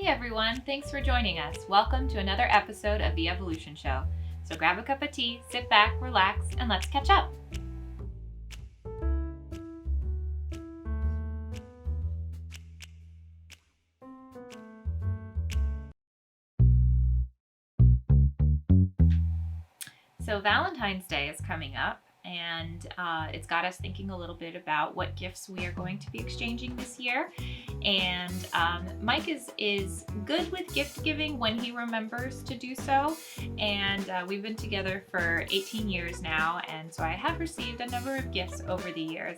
Hey everyone, thanks for joining us. Welcome to another episode of The Evolution Show. So grab a cup of tea, sit back, relax, and let's catch up. So Valentine's Day is coming up, and it's got us thinking a little bit about what gifts we are going to be exchanging this year. And Mike is good with gift giving when he remembers to do so. And we've been together for 18 years now, and so I have received a number of gifts over the years.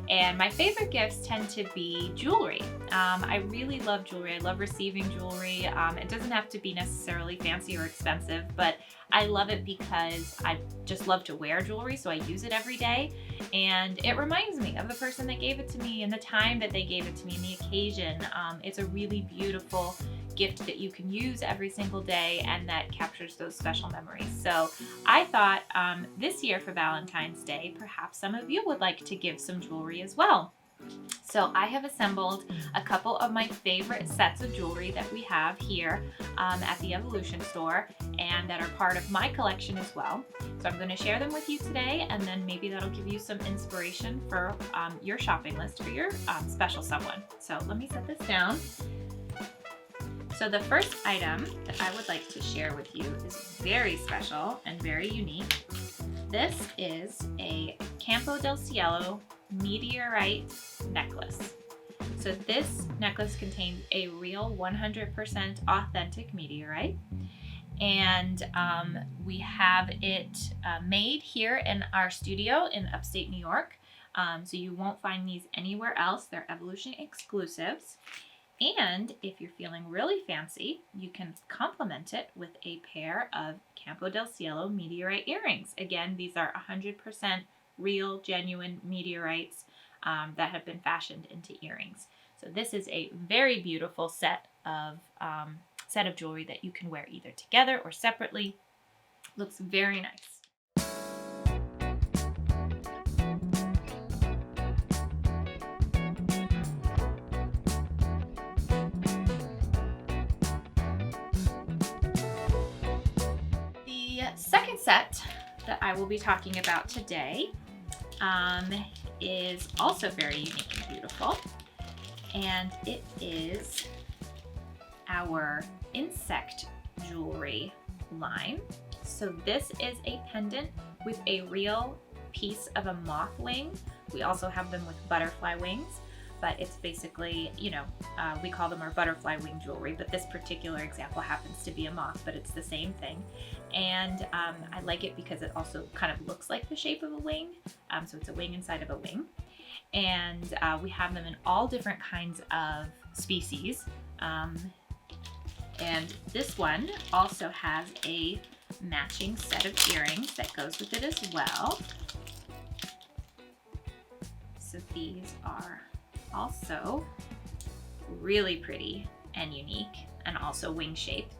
And my favorite gifts tend to be jewelry. I really love jewelry. I love receiving jewelry. It doesn't have to be necessarily fancy or expensive, but I love it because I just love to wear jewelry, so I use it every day. And it reminds me of the person that gave it to me and the time that they gave it to me and the occasion. It's a really beautiful gift that you can use every single day and that captures those special memories. So I thought this year for Valentine's Day, perhaps some of you would like to give some jewelry as well. So I have assembled a couple of my favorite sets of jewelry that we have here at the Evolution store and that are part of my collection as well. So I'm going to share them with you today, and then maybe that'll give you some inspiration for your shopping list for your special someone. So let me set this down. So the first item that I would like to share with you is very special and very unique. This is a Campo del Cielo Meteorite necklace. So this necklace contains a real 100% authentic meteorite, and we have it made here in our studio in upstate New York. So you won't find these anywhere else. They're Evolution exclusives. And if you're feeling really fancy, you can complement it with a pair of Campo del Cielo Meteorite earrings. Again, these are 100% real, genuine meteorites that have been fashioned into earrings. So this is a very beautiful set of jewelry that you can wear either together or separately. Looks very nice. The second set that I will be talking about today is also very unique and beautiful, and it is our insect jewelry line. So this is a pendant with a real piece of a moth wing. We also have them with butterfly wings, but it's basically, we call them our butterfly wing jewelry, but this particular example happens to be a moth, but it's the same thing. And I like it because it also kind of looks like the shape of a wing. So it's a wing inside of a wing. And we have them in all different kinds of species. And this one also has a matching set of earrings that goes with it as well. So these are also really pretty and unique and also wing shaped.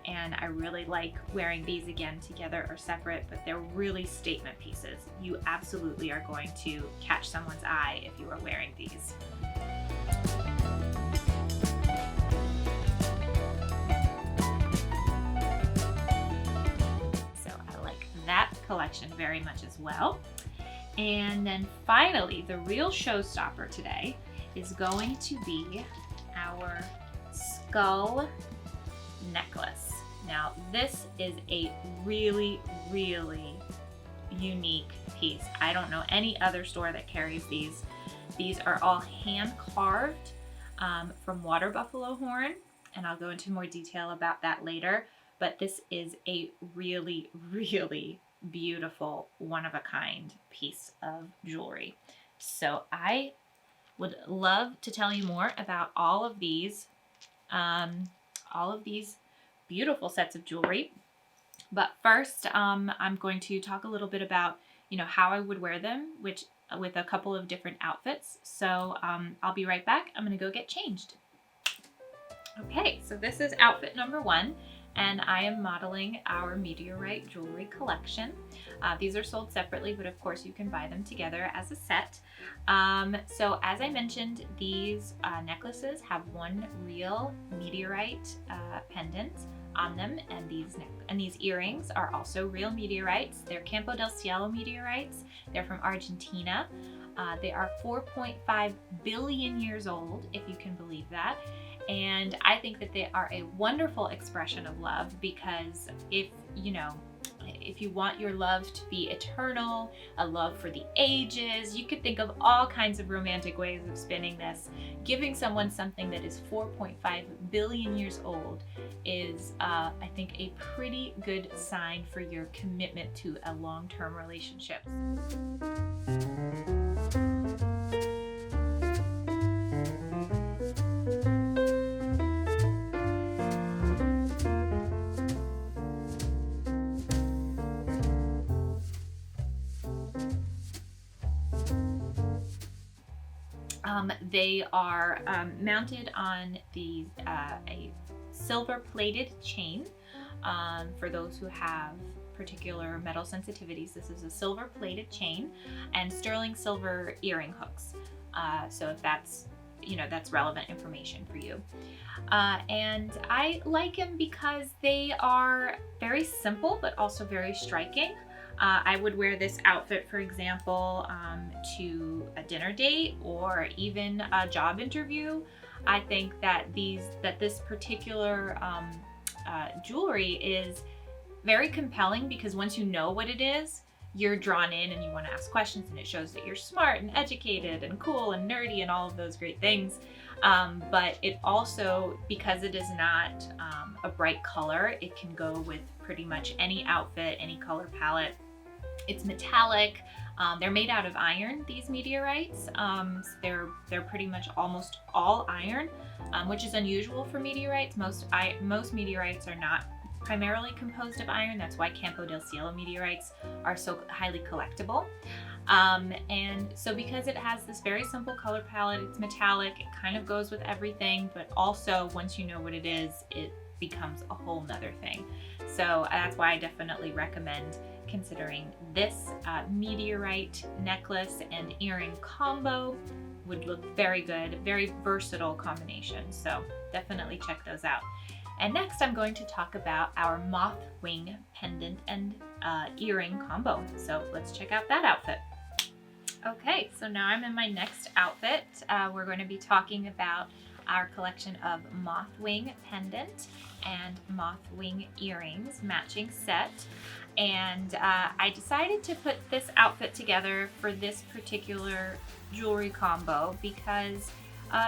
And I really like wearing these again together or separate, but they're really statement pieces. You absolutely are going to catch someone's eye if you are wearing these. So I like that collection very much as well. And then finally, the real showstopper today is going to be our skull necklace. Now, this is a really, really unique piece. I don't know any other store that carries these. These are all hand carved from water buffalo horn, and I'll go into more detail about that later. But this is a really, really beautiful, one-of-a-kind piece of jewelry. So I would love to tell you more about all of these beautiful sets of jewelry. But first, I'm going to talk a little bit about, how I would wear them, which with a couple of different outfits. So I'll be right back. I'm going to go get changed. Okay, so this is outfit number one, and I am modeling our Meteorite jewelry collection. These are sold separately, but of course you can buy them together as a set. So as I mentioned, these necklaces have one real meteorite pendant on them, and these earrings are also real meteorites. They're Campo del Cielo meteorites. They're from Argentina. They are 4.5 billion years old, if you can believe that. And I think that they are a wonderful expression of love, because if you want your love to be eternal, a love for the ages, you could think of all kinds of romantic ways of spinning this. Giving someone something that is 4.5 billion years old is, I think, a pretty good sign for your commitment to a long-term relationship. They are mounted on a silver-plated chain. For those who have particular metal sensitivities, this is a silver-plated chain, and sterling silver earring hooks. So if that's relevant information for you. And I like them because they are very simple, but also very striking. I would wear this outfit, for example, to a dinner date or even a job interview. I think that this particular jewelry is very compelling, because once you know what it is, you're drawn in and you want to ask questions, and it shows that you're smart and educated and cool and nerdy and all of those great things. But it also, because it is not a bright color, it can go with pretty much any outfit, any color palette. It's metallic. They're made out of iron, these meteorites. They're pretty much almost all iron, which is unusual for meteorites. Most meteorites are not primarily composed of iron. That's why Campo del Cielo meteorites are so highly collectible. And so because it has this very simple color palette, it's metallic, it kind of goes with everything, but also once you know what it is, it becomes a whole nother thing. So that's why I definitely recommend considering this meteorite necklace and earring combo. Would look very good, very versatile combination. So definitely check those out. And next I'm going to talk about our moth wing pendant and earring combo. So let's check out that outfit. Okay, so now I'm in my next outfit. We're going to be talking about our collection of moth wing pendant and moth wing earrings matching set. And I decided to put this outfit together for this particular jewelry combo because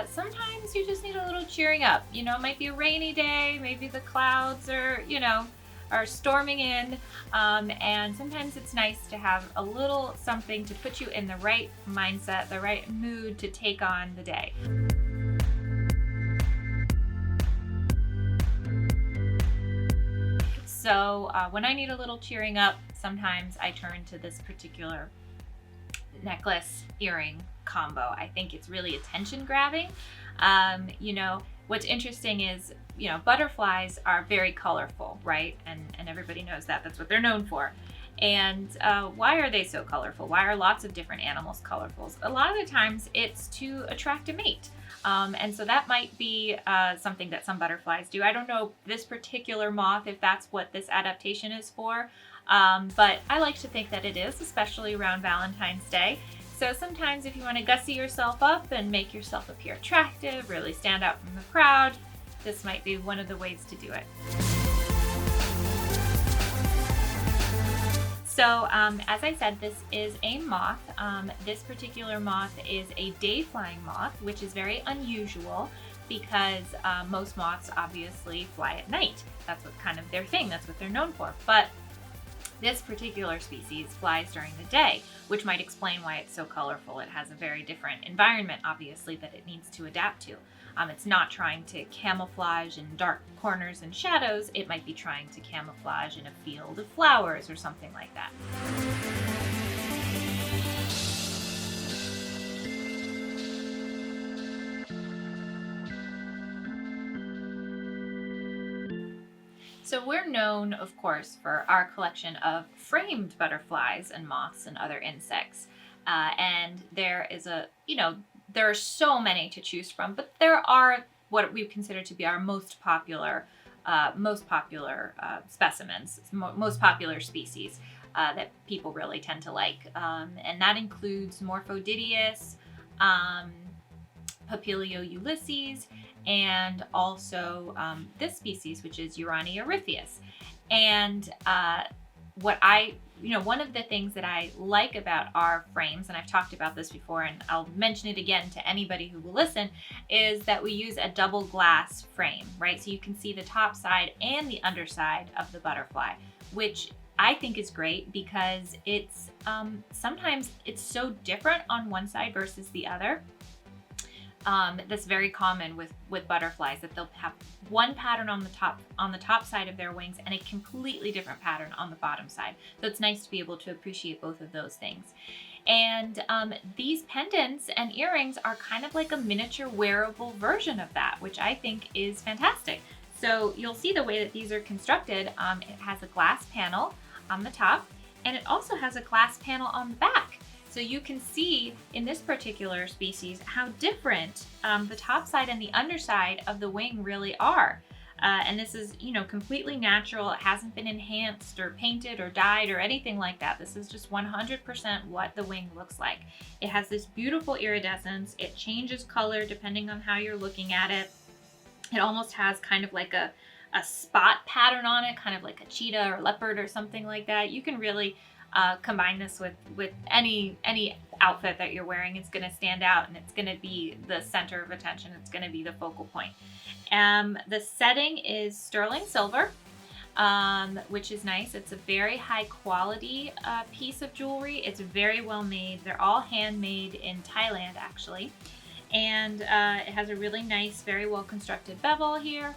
sometimes you just need a little cheering up. It might be a rainy day, maybe the clouds are storming in, and sometimes it's nice to have a little something to put you in the right mindset, the right mood to take on the day. So when I need a little cheering up, sometimes I turn to this particular necklace earring combo. I think it's really attention grabbing. What's interesting is, butterflies are very colorful, right? And everybody knows that. That's what they're known for. And why are they so colorful? Why are lots of different animals colorful? A lot of the times it's to attract a mate. And so that might be something that some butterflies do. I don't know this particular moth, if that's what this adaptation is for, but I like to think that it is, especially around Valentine's Day. So sometimes if you want to gussy yourself up and make yourself appear attractive, really stand out from the crowd, this might be one of the ways to do it. So as I said, this is a moth. This particular moth is a day-flying moth, which is very unusual because most moths obviously fly at night. That's what kind of their thing, that's what they're known for. But this particular species flies during the day, which might explain why it's so colorful. It has a very different environment, obviously, that it needs to adapt to. It's not trying to camouflage in dark corners and shadows. It might be trying to camouflage in a field of flowers or something like that. So we're known, of course, for our collection of framed butterflies and moths and other insects. And there is there are so many to choose from, but there are what we consider to be our most popular specimens, most popular species that people really tend to like. And that includes Morphodidius, Papilio ulysses, and also this species, which is Urania erytheus. And one of the things that I like about our frames, and I've talked about this before, and I'll mention it again to anybody who will listen, is that we use a double glass frame, right? So you can see the top side and the underside of the butterfly, which I think is great because it's sometimes it's so different on one side versus the other. That's very common with butterflies, that they'll have one pattern on the top side of their wings and a completely different pattern on the bottom side. So it's nice to be able to appreciate both of those things. And these pendants and earrings are kind of like a miniature wearable version of that, which I think is fantastic. So you'll see the way that these are constructed. It has a glass panel on the top, and it also has a glass panel on the back. So you can see in this particular species how different the top side and the underside of the wing really are. And this is, completely natural. It hasn't been enhanced or painted or dyed or anything like that. This is just 100% what the wing looks like. It has this beautiful iridescence. It changes color depending on how you're looking at it. It almost has kind of like a spot pattern on it, kind of like a cheetah or leopard or something like that. You can really combine this with any outfit that you're wearing. It's going to stand out, and it's going to be the center of attention. It's going to be the focal point. The setting is sterling silver, which is nice. It's a very high quality piece of jewelry. It's very well made. They're all handmade in Thailand, actually. And it has a really nice, very well constructed bevel here.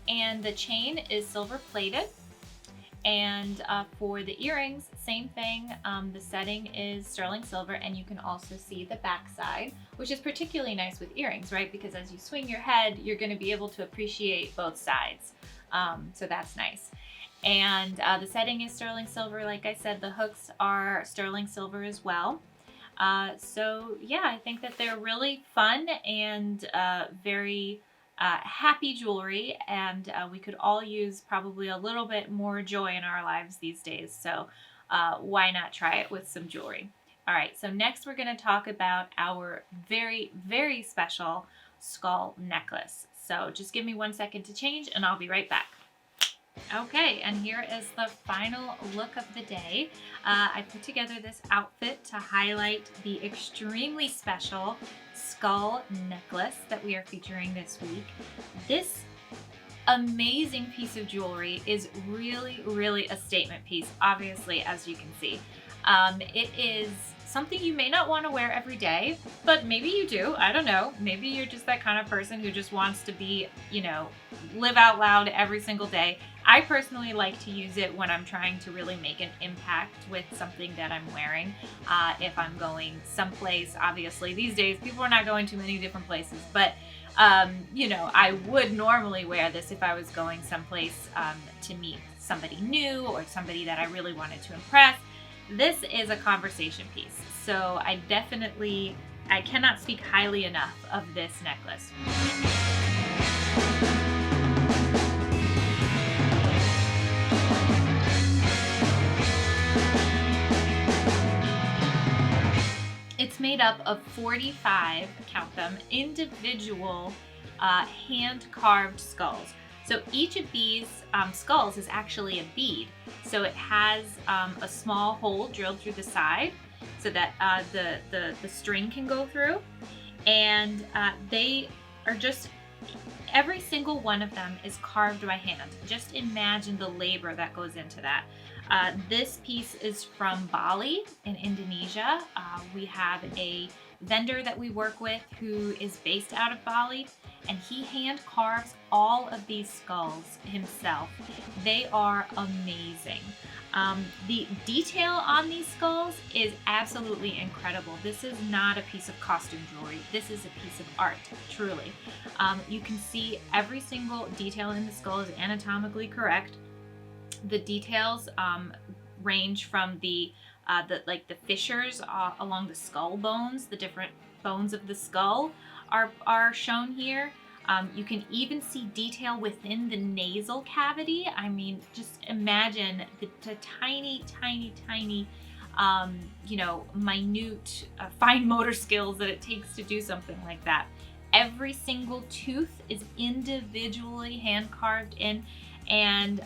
And the chain is silver plated. And for the earrings, same thing. The setting is sterling silver, and you can also see the back side, which is particularly nice with earrings, right? Because as you swing your head, you're going to be able to appreciate both sides. So that's nice. And the setting is sterling silver. Like I said, the hooks are sterling silver as well. So yeah, I think that they're really fun and very happy jewelry, and we could all use probably a little bit more joy in our lives these days. So why not try it with some jewelry? All right, so next we're going to talk about our very, very special skull necklace. So just give me 1 second to change and I'll be right back. Okay, and here is the final look of the day. I put together this outfit to highlight the extremely special skull necklace that we are featuring this week. This amazing piece of jewelry is really, really a statement piece, obviously, as you can see. It is something you may not want to wear every day, but maybe you do. I don't know. Maybe you're just that kind of person who just wants to be, live out loud every single day. I personally like to use it when I'm trying to really make an impact with something that I'm wearing. If I'm going someplace, obviously these days people are not going to many different places, but I would normally wear this if I was going someplace to meet somebody new or somebody that I really wanted to impress. This is a conversation piece, so I cannot speak highly enough of this necklace. It's made up of 45, count them, individual hand-carved skulls. So each of these skulls is actually a bead. So it has a small hole drilled through the side so that the string can go through. And they are just, every single one of them is carved by hand. Just imagine the labor that goes into that. This piece is from Bali in Indonesia. We have a vendor that we work with who is based out of Bali, and he hand carves all of these skulls himself. They are amazing. The detail on these skulls is absolutely incredible. This is not a piece of costume jewelry. This is a piece of art, truly. You can see every single detail in the skull is anatomically correct. The details range from the fissures along the skull bones. The different bones of the skull are shown here. You can even see detail within the nasal cavity. I mean, just imagine the tiny, tiny, tiny, minute, fine motor skills that it takes to do something like that. Every single tooth is individually hand carved in, and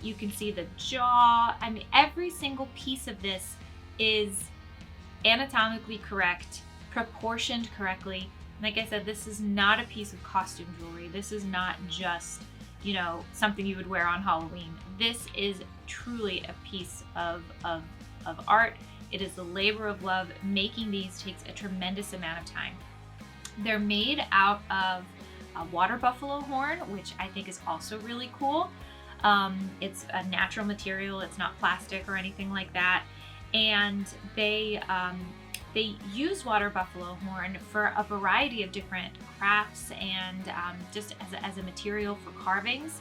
you can see the jaw. I mean, every single piece of this is anatomically correct, proportioned correctly. Like I said, this is not a piece of costume jewelry. This is not just, something you would wear on Halloween. This is truly a piece of art. It is the labor of love. Making these takes a tremendous amount of time. They're made out of a water buffalo horn, which I think is also really cool. It's a natural material. It's not plastic or anything like that. And they use water buffalo horn for a variety of different crafts and just as a material for carvings.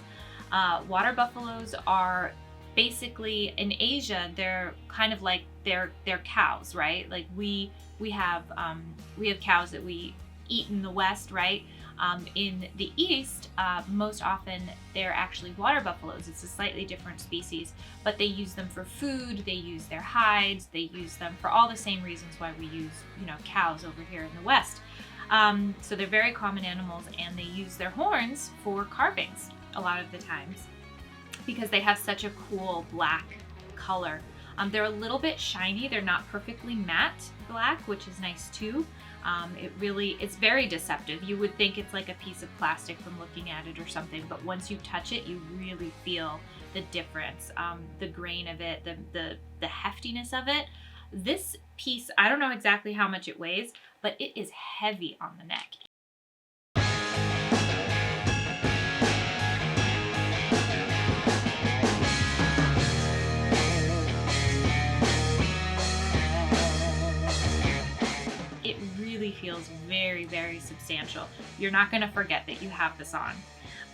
Water buffaloes are basically, in Asia, they're kind of like they're cows, right? Like we have cows that we eat in the West, right? In the East, most often they're actually water buffaloes. It's a slightly different species, but they use them for food, they use their hides, they use them for all the same reasons why we use, cows over here in the West. So they're very common animals, and they use their horns for carvings a lot of the times because they have such a cool black color. They're a little bit shiny. They're not perfectly matte black, which is nice too. It's very deceptive. You would think it's like a piece of plastic from looking at it or something, but once you touch it, you really feel the difference. The grain of it, the heftiness of it. This piece, I don't know exactly how much it weighs, but it is heavy on the neck. It really feels very, very substantial. You're not going to forget that you have this on.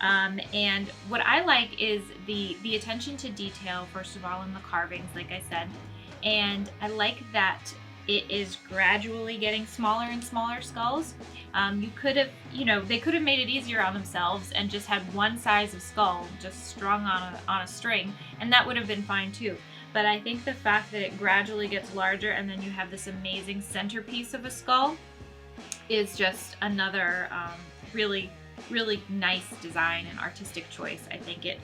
And what I like is the attention to detail, first of all, in the carvings, like I said. And I like that it is gradually getting smaller and smaller skulls. They could have made it easier on themselves and just had one size of skull just strung on a string, and that would have been fine too. But I think the fact that it gradually gets larger and then you have this amazing centerpiece of a skull is just another really, really nice design and artistic choice. I think it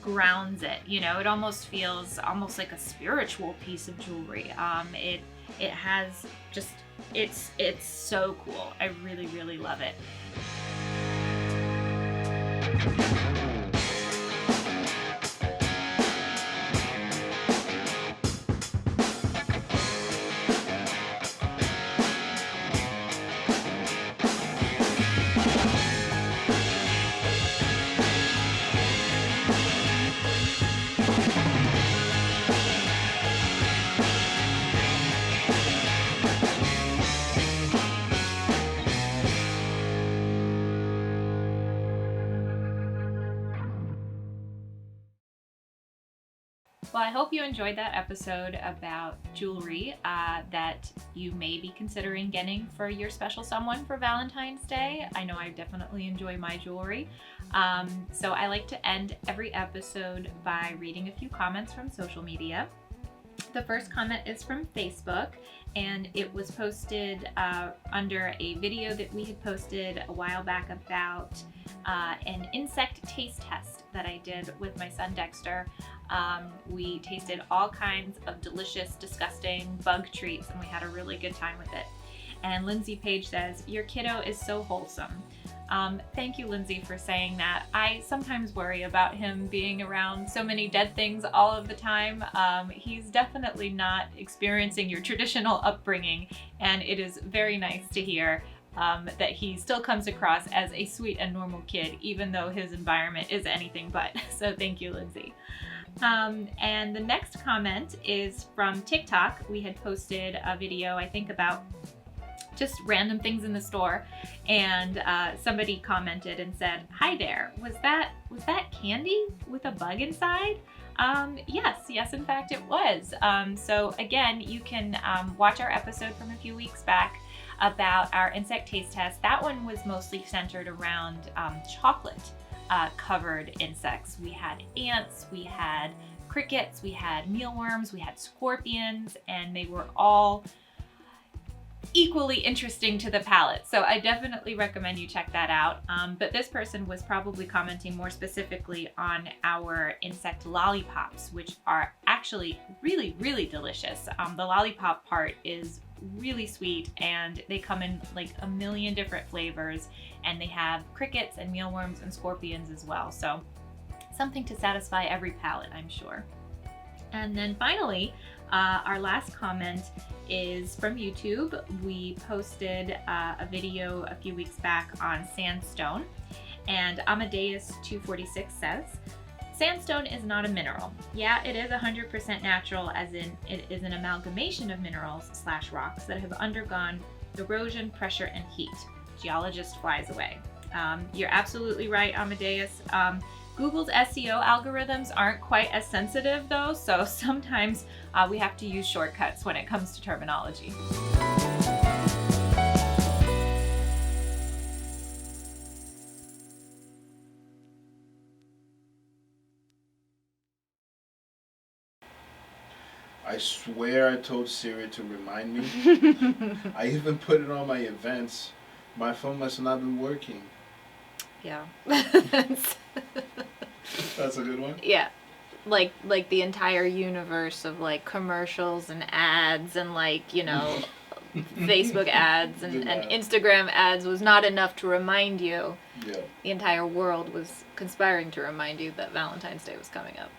grounds it. It almost feels almost like a spiritual piece of jewelry. It has just, it's so cool. I really, really love it. Well, I hope you enjoyed that episode about jewelry that you may be considering getting for your special someone for Valentine's Day. I know I definitely enjoy my jewelry. So I like to end every episode by reading a few comments from social media. The first comment is from Facebook, and it was posted under a video that we had posted a while back about an insect taste test that I did with my son Dexter. We tasted all kinds of delicious, disgusting bug treats, and we had a really good time with it. And Lindsay Page says, "Your kiddo is so wholesome." Thank you, Lindsay, for saying that. I sometimes worry about him being around so many dead things all of the time. He's definitely not experiencing your traditional upbringing, and it is very nice to hear that he still comes across as a sweet and normal kid, even though his environment is anything but. So thank you, Lindsay. And the next comment is from TikTok. We had posted a video, I think about just random things in the store, and somebody commented and said, "Hi there, was that candy with a bug inside?" Yes, in fact it was. So again, you can watch our episode from a few weeks back about our insect taste test. That one was mostly centered around chocolate covered insects. We had ants, we had crickets, we had mealworms, we had scorpions, and they were all equally interesting to the palate. So I definitely recommend you check that out. But this person was probably commenting more specifically on our insect lollipops, which are actually really, really delicious. The lollipop part is really sweet, and they come in like a million different flavors, and they have crickets and mealworms and scorpions as well. So something to satisfy every palate, I'm sure. And then finally, our last comment is from YouTube. We posted a video a few weeks back on sandstone, and Amadeus246 says, "Sandstone is not a mineral. Yeah, it is 100% natural, as in it is an amalgamation of minerals / rocks that have undergone erosion, pressure, and heat." Geologist flies away. You're absolutely right, Amadeus. Google's SEO algorithms aren't quite as sensitive though, so sometimes we have to use shortcuts when it comes to terminology. I swear I told Siri to remind me. I even put it on my events. My phone must have not been working. Yeah. That's a good one? Yeah. Like the entire universe of like commercials and ads and like, you know, Facebook ads and Instagram ads was not enough to remind you. Yeah. The entire world was conspiring to remind you that Valentine's Day was coming up.